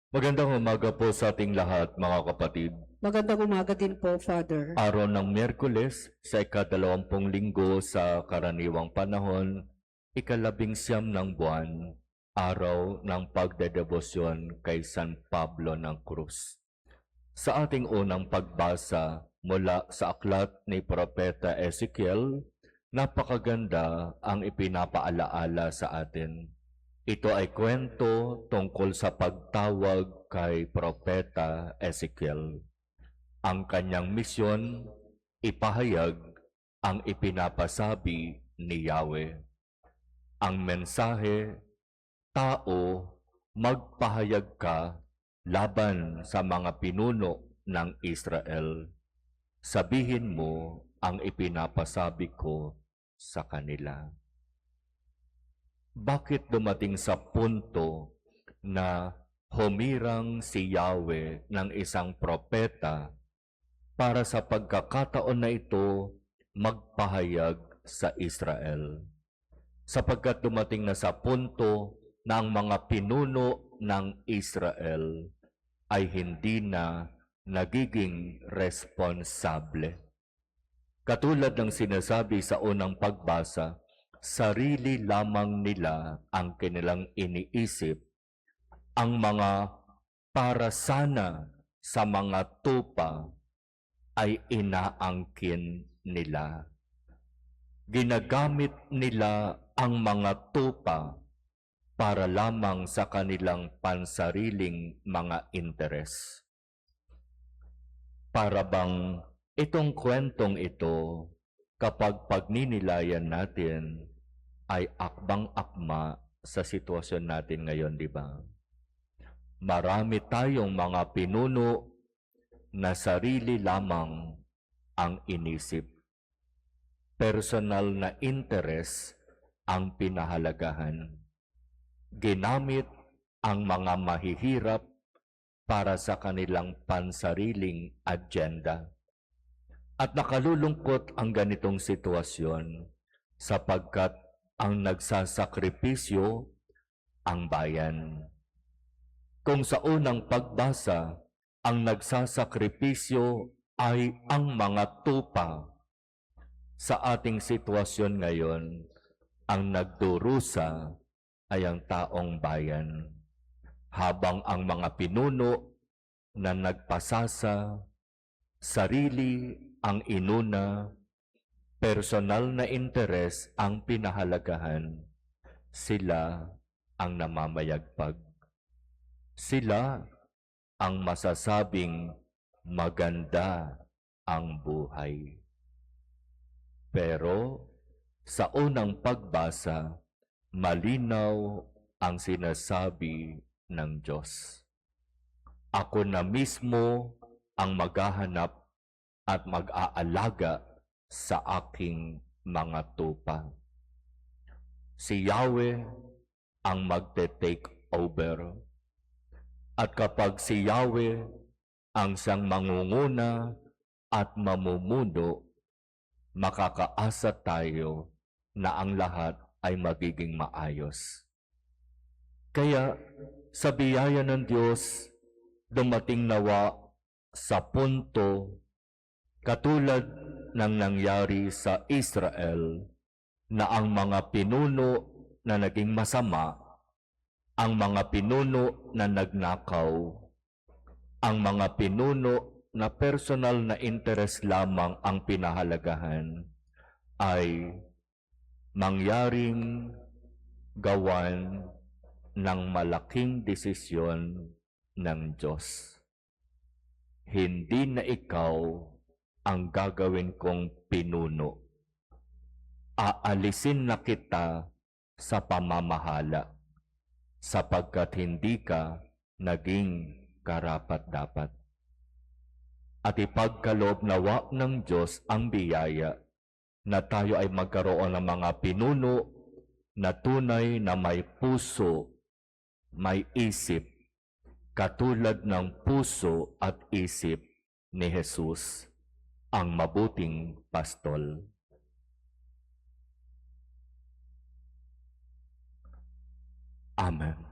Magandang umaga po sa ating lahat, mga kapatid. Magandang umaga din po, Father. Araw ng Miyerkules, sa ika-20 linggo sa karaniwang panahon, ika-19 ng buwan, araw ng pagdedebosyon kay San Pablo ng Cruz. Sa ating unang pagbasa mula sa aklat ni Propeta Ezekiel, napakaganda ang ipinapaalaala sa atin. Ito ay kwento tungkol sa pagtawag kay Propeta Ezekiel. Ang kanyang misyon, ipahayag ang ipinapasabi ni Yahweh. Ang mensahe, tao, magpahayag ka laban sa mga pinuno ng Israel. Sabihin mo ang ipinapasabi ko sa kanila. Bakit dumating sa punto na humirang si Yahweh ng isang propeta para sa pagkakataon na ito magpahayag sa Israel? Sapagkat dumating na sa punto na ang mga pinuno ng Israel ay hindi na nagiging responsable. Katulad ng sinasabi sa unang pagbasa, sarili lamang nila ang kanilang iniisip, ang mga para sana sa mga tupa ay inaangkin nila. Ginagamit nila ang mga tupa para lamang sa kanilang pansariling mga interes. Para bang itong kwentong ito, kapag pagninilayan natin, ay akbang-akma sa sitwasyon natin ngayon, di ba? Marami tayong mga pinuno na sarili lamang ang inisip. Personal na interes ang pinahalagahan. Ginamit ang mga mahihirap para sa kanilang pansariling agenda. At nakalulungkot ang ganitong sitwasyon sapagkat ang nagsasakripisyo ang bayan. Kung sa unang pagbasa, ang nagsasakripisyo ay ang mga tupa. Sa ating sitwasyon ngayon, ang nagdurusa ay ang taong bayan. Habang ang mga pinuno na nagpasasa, sarili ang inuna, personal na interes ang pinahalagahan, sila ang namamayagpag. Sila ang masasabing maganda ang buhay. Pero sa unang pagbasa, malinaw ang sinasabi ng Diyos. Ako na mismo ang maghahanap at mag-aalaga sa aking mga tupa. Si Yahweh ang magte-take over. At kapag si Yahweh ang siyang mangunguna at mamumuno, makakaasa tayo na ang lahat ay magiging maayos. Kaya sa biyaya ng Diyos, dumating nawa sa punto katulad ng nangyari sa Israel na ang mga pinuno na naging masama, ang mga pinuno na nagnakaw, ang mga pinuno na personal na interes lamang ang pinahalagahan ay mangyaring gawan ng malaking desisyon ng Diyos. Hindi na ikaw ang gagawin kong pinuno. Aalisin na kita sa pamamahala sapagkat hindi ka naging karapat-dapat. At ipagkaloob nawa ng Diyos ang biyaya na tayo ay magkaroon ng mga pinuno na tunay na may puso, may isip, katulad ng puso at isip ni Jesus, ang mabuting pastol. Amen.